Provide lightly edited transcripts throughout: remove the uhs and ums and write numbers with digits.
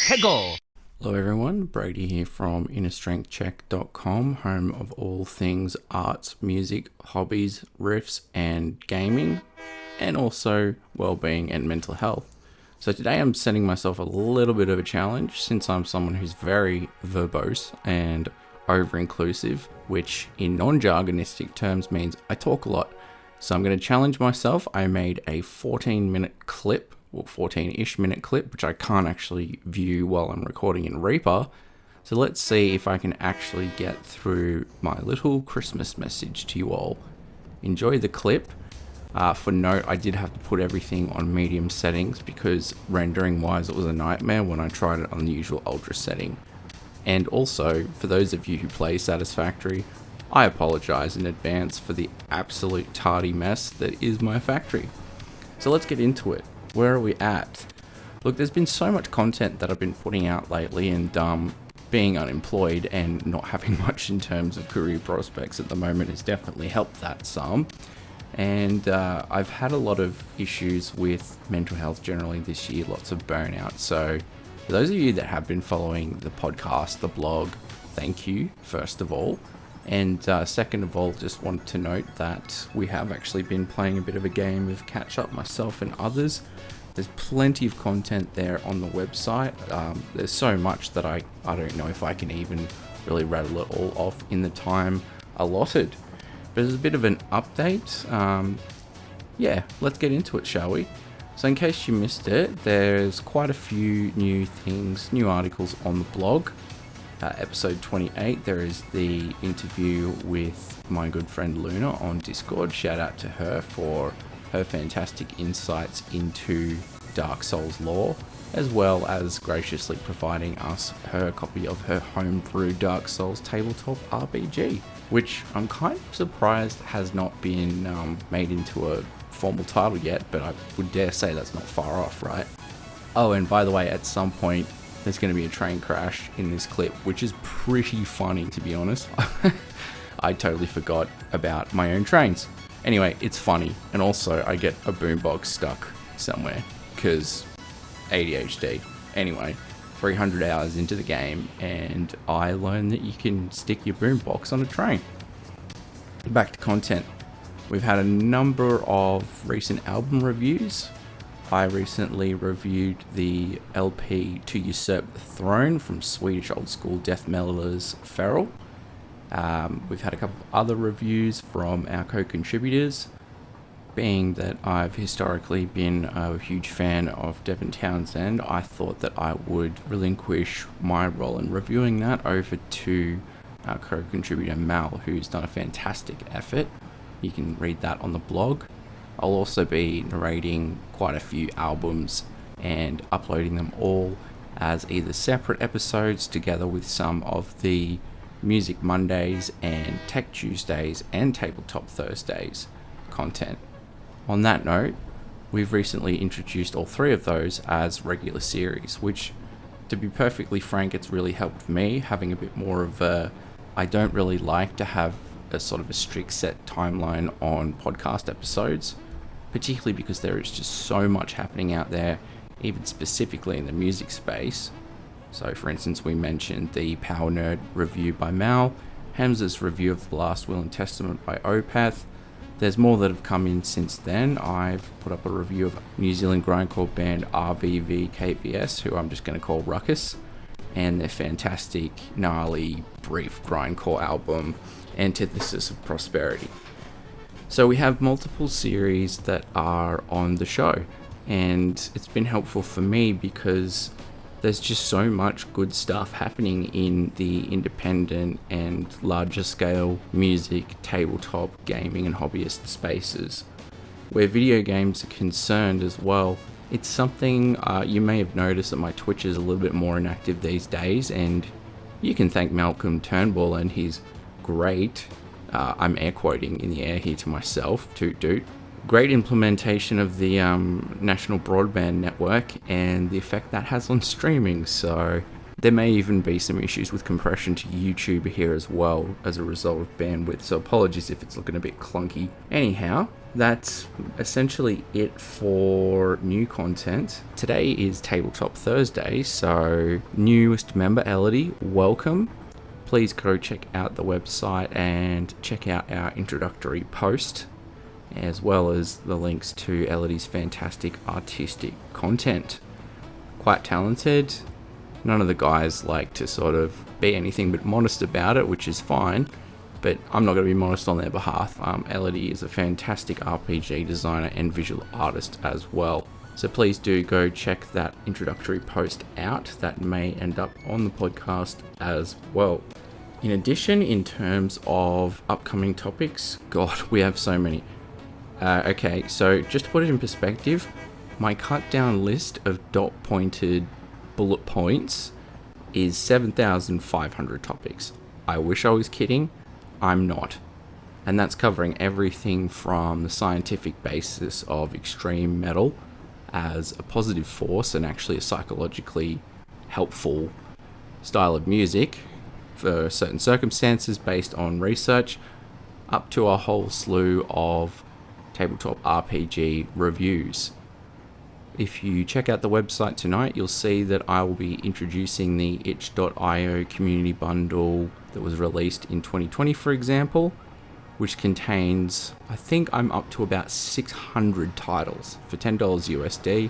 Peggle. Hello everyone, Brady here from InnerStrengthCheck.com, home of all things arts, music, hobbies, riffs and gaming, and also well-being and mental health. So today I'm setting myself a little bit of a challenge since I'm someone who's very verbose and over-inclusive, which in non-jargonistic terms means I talk a lot. So I'm going to challenge myself. I made a 14-minute clip, or 14-ish minute clip, which I can't actually view while I'm recording in Reaper. So let's see if I can actually get through my little Christmas message to you all. Enjoy the clip. For note, I did have to put everything on medium settings because rendering wise it was a nightmare when I tried it on the usual ultra setting. And also, for those of you who play Satisfactory, I apologize in advance for the absolute tardy mess that is my factory. So let's get into it. Where are we at? Look, there's been so much content that I've been putting out lately, and being unemployed and not having much in terms of career prospects at the moment has definitely helped that some. And I've had a lot of issues with mental health generally this year, lots of burnout. So for those of you that have been following the podcast, the blog, thank you, first of all. And second of all, just wanted to note that we have actually been playing a bit of a game of catch up, myself and others. There's plenty of content there on the website. There's so much that I don't know if I can even really rattle it all off in the time allotted. But there's a bit of an update. Yeah, let's get into it, shall we? So in case you missed it, there's quite a few new things, new articles on the blog. Episode 28, there is the interview with my good friend Luna on Discord. Shout out to her for her fantastic insights into Dark Souls lore, as well as graciously providing us her copy of her homebrew Dark Souls tabletop RPG, which I'm kind of surprised has not been made into a formal title yet, but I would dare say that's not far off, right? Oh, and by the way, at some point there's going to be a train crash in this clip, which is pretty funny, to be honest. I totally forgot about my own trains. Anyway, it's funny, and also I get a boombox stuck somewhere, because ADHD. Anyway, 300 hours into the game, and I learned that you can stick your boombox on a train. Back to content. We've had a number of recent album reviews. I recently reviewed the LP To Usurp the Throne from Swedish old school death metalers Feral. We've had a couple of other reviews from our co-contributors. Being that I've historically been a huge fan of Devin Townsend, I thought that I would relinquish my role in reviewing that over to our co-contributor Mal, who's done a fantastic effort. You can read that on the blog. I'll also be narrating quite a few albums and uploading them all as either separate episodes together with some of the Music Mondays and Tech Tuesdays and Tabletop Thursdays content. On that note, we've recently introduced all three of those as regular series, which, to be perfectly frank, it's really helped me having a bit more of a... I don't really like to have a sort of a strict set timeline on podcast episodes, particularly because there is just so much happening out there, even specifically in the music space. So for instance, we mentioned the Power Nerd review by Mal, Hamza's review of The Last Will and Testament by Opeth. There's more that have come in since then. I've put up a review of New Zealand grindcore band RVVKVS, who I'm just going to call Ruckus, and their fantastic, gnarly, brief grindcore album, Antithesis of Prosperity. So we have multiple series that are on the show, and it's been helpful for me because there's just so much good stuff happening in the independent and larger scale music, tabletop, gaming and hobbyist spaces. Where video games are concerned as well, it's something you may have noticed that my Twitch is a little bit more inactive these days, and you can thank Malcolm Turnbull and his great, I'm air quoting in the air here to myself, toot toot, great implementation of the National Broadband Network and the effect that has on streaming. So there may even be some issues with compression to YouTube here as well as a result of bandwidth, so apologies if it's looking a bit clunky. Anyhow, that's essentially it for new content. Today is Tabletop Thursday, so newest member Elodie, welcome. Please go check out the website and check out our introductory post, as well as the links to Elodie's fantastic artistic content. Quite talented. None of the guys like to sort of be anything but modest about it, which is fine, but I'm not going to be modest on their behalf. Elodie is a fantastic RPG designer and visual artist as well. So please do go check that introductory post out. That may end up on the podcast as well. In addition, in terms of upcoming topics, God, we have so many. Okay, so just to put it in perspective, my cut down list of dot pointed bullet points is 7,500 topics. I wish I was kidding. I'm not. And that's covering everything from the scientific basis of extreme metal as a positive force and actually a psychologically helpful style of music for certain circumstances based on research, up to a whole slew of tabletop RPG reviews. If you check out the website tonight, you'll see that I will be introducing the itch.io community bundle that was released in 2020, for example, which contains, I think I'm up to about 600 titles for $10 USD,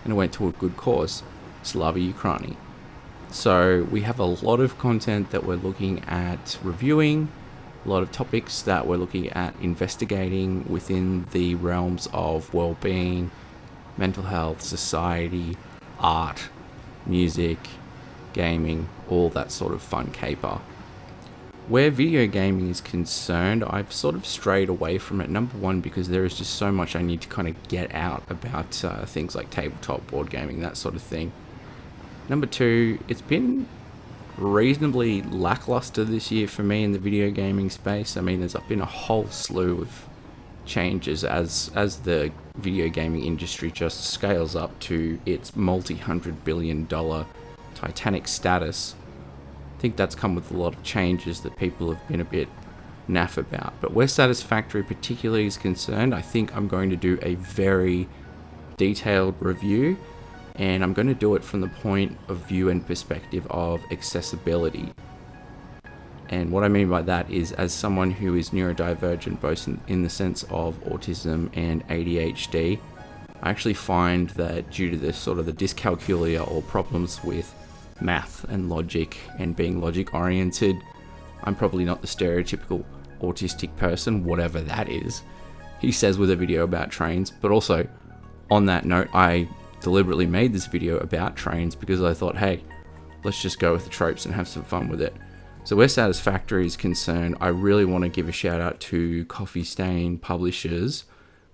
and it went to a good cause, Slava Ukraini. So we have a lot of content that we're looking at reviewing, a lot of topics that we're looking at investigating within the realms of well-being, mental health, society, art, music, gaming, all that sort of fun caper. Where video gaming is concerned, I've sort of strayed away from it. Number one, because there is just so much I need to kind of get out about things like tabletop, board gaming, that sort of thing. Number two, it's been reasonably lackluster this year for me in the video gaming space. I mean, there's been a whole slew of changes as the video gaming industry just scales up to its multi-$100 billion Titanic status. I think that's come with a lot of changes that people have been a bit naff about. But where Satisfactory particularly is concerned, I think I'm going to do a very detailed review, and I'm going to do it from the point of view and perspective of accessibility. And what I mean by that is, as someone who is neurodivergent, both in the sense of autism and ADHD, I actually find that due to this sort of the dyscalculia or problems with math and logic and being logic oriented, I'm probably not the stereotypical autistic person, whatever that is, he says with a video about trains. But also, on that note, I deliberately made this video about trains because I thought, hey, let's just go with the tropes and have some fun with it. So where Satisfactory is concerned, I really want to give a shout out to Coffee Stain Publishers,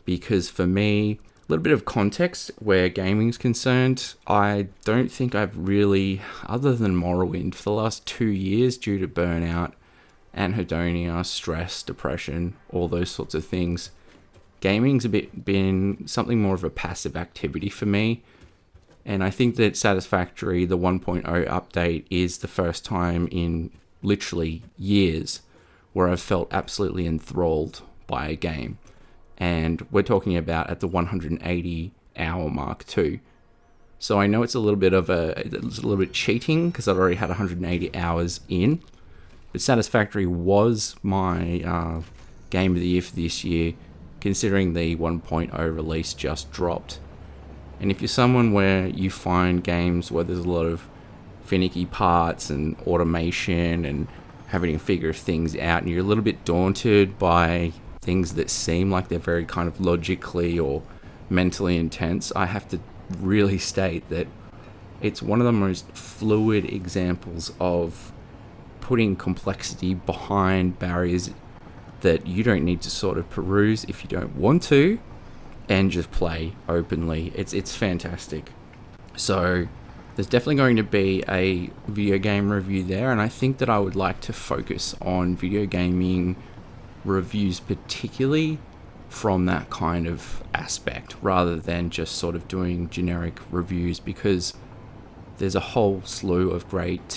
because for me, a little bit of context where gaming is concerned, I don't think I've really, other than Morrowind, for the last 2 years due to burnout, anhedonia, stress, depression, all those sorts of things, gaming's been something more of a passive activity for me. And I think that Satisfactory, the 1.0 update, is the first time in literally years where I've felt absolutely enthralled by a game. And we're talking about at the 180 hour mark too. So I know it's a little bit cheating because I've already had 180 hours in, but Satisfactory was my game of the year for this year, considering the 1.0 release just dropped. And if you're someone where you find games where there's a lot of finicky parts and automation and having to figure things out, and you're a little bit daunted by things that seem like they're very kind of logically or mentally intense, I have to really state that it's one of the most fluid examples of putting complexity behind barriers that you don't need to sort of peruse if you don't want to, and just play openly. It's fantastic. So there's definitely going to be a video game review there, and I think that I would like to focus on video gaming reviews particularly from that kind of aspect, rather than just sort of doing generic reviews, because there's a whole slew of great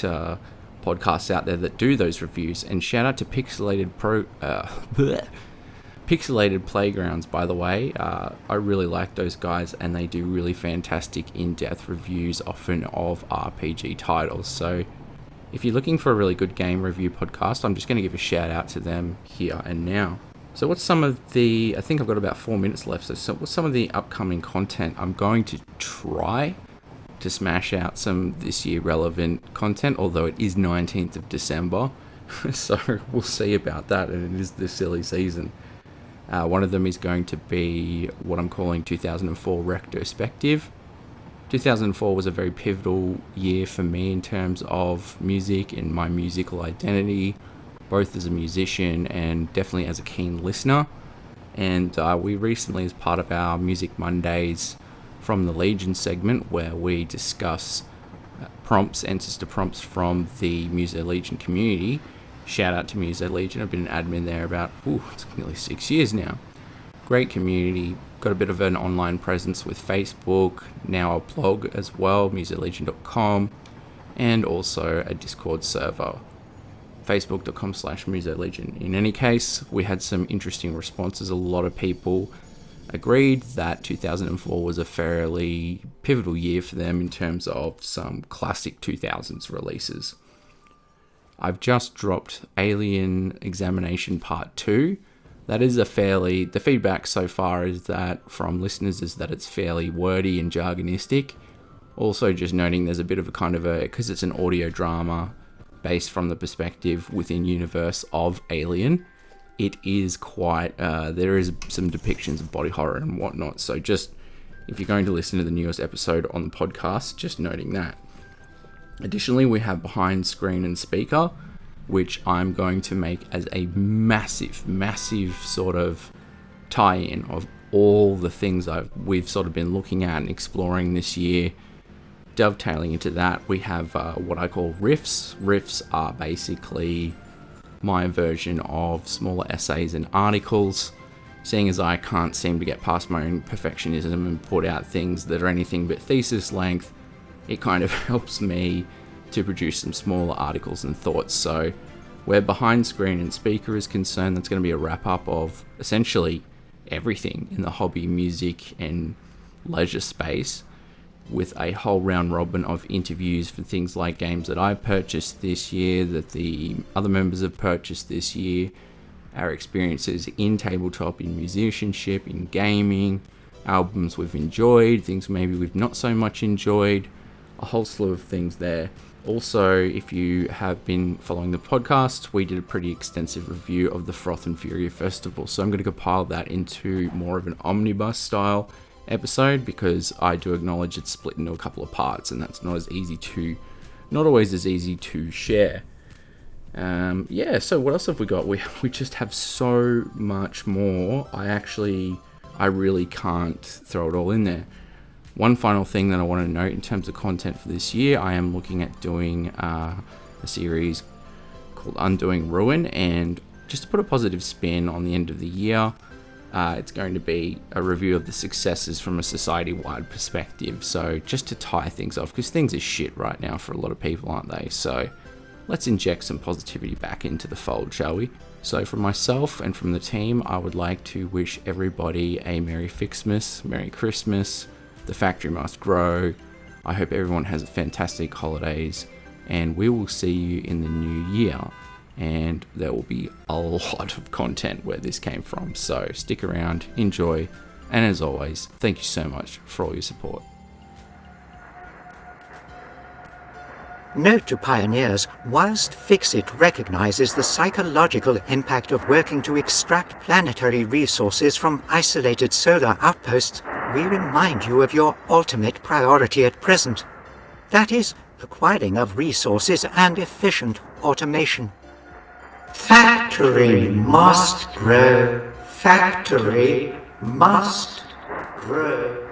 podcasts out there that do those reviews. And shout out to Pixelated Playgrounds, by the way, I really like those guys, and they do really fantastic in-depth reviews, often of RPG titles. So if you're looking for a really good game review podcast, I'm just going to give a shout out to them here and now. So what's some of the, I think I've got about 4 minutes left, so what's some of the upcoming content? I'm going to try to smash out some this year relevant content, although it is 19th of December, so we'll see about that, and it is the silly season. One of them is going to be what I'm calling 2004 retrospective. 2004 was a very pivotal year for me in terms of music and my musical identity, both as a musician and definitely as a keen listener. And we recently, as part of our Music Mondays from the Legion segment, where we discuss answers to prompts from the Muso Legion community. Shout out to Muso Legion. I've been an admin there about, it's nearly 6 years now. Great community. Got a bit of an online presence with Facebook, now a blog as well, musolegion.com, and also a Discord server, facebook.com/musolegion. In any case, we had some interesting responses. A lot of people agreed that 2004 was a fairly pivotal year for them in terms of some classic 2000s releases. I've just dropped Alien Examination Part 2. That is the feedback so far is that from listeners is that it's fairly wordy and jargonistic. Also just noting there's a bit of a kind of because it's an audio drama based from the perspective within universe of Alien, it is quite, there is some depictions of body horror and whatnot. So just, if you're going to listen to the newest episode on the podcast, just noting that. Additionally, we have Behind Screen and Speaker, which I'm going to make as a massive sort of tie-in of all the things we've sort of been looking at and exploring this year. Dovetailing into that, we have what I call riffs. Riffs are basically my version of smaller essays and articles. Seeing as I can't seem to get past my own perfectionism and put out things that are anything but thesis length, it kind of helps me to produce some smaller articles and thoughts. So where Behind Screen and Speaker is concerned, that's going to be a wrap up of essentially everything in the hobby, music and leisure space, with a whole round robin of interviews for things like games that I've purchased this year, that the other members have purchased this year, our experiences in tabletop, in musicianship, in gaming, albums we've enjoyed, things maybe we've not so much enjoyed, a whole slew of things there. Also, if you have been following the podcast, we did a pretty extensive review of the Froth and Fury Festival, so I'm going to compile that into more of an omnibus style episode, because I do acknowledge it's split into a couple of parts, and that's not always as easy to share. So what else have we got? We just have so much more. I really can't throw it all in there. One final thing that I want to note in terms of content for this year, I am looking at doing a series called Undoing Ruin, and just to put a positive spin on the end of the year, it's going to be a review of the successes from a society-wide perspective. So just to tie things off, because things are shit right now for a lot of people, aren't they? So let's inject some positivity back into the fold, shall we? So from myself and from the team, I would like to wish everybody a Merry FICSMAS, Merry Christmas. The factory must grow. I hope everyone has fantastic holidays, and we will see you in the new year. And there will be a lot of content where this came from. So stick around, enjoy, and as always, thank you so much for all your support. Note to pioneers, whilst FICSIT recognizes the psychological impact of working to extract planetary resources from isolated solar outposts, we remind you of your ultimate priority at present. That is, acquiring of resources and efficient automation. Factory must grow. Factory must grow.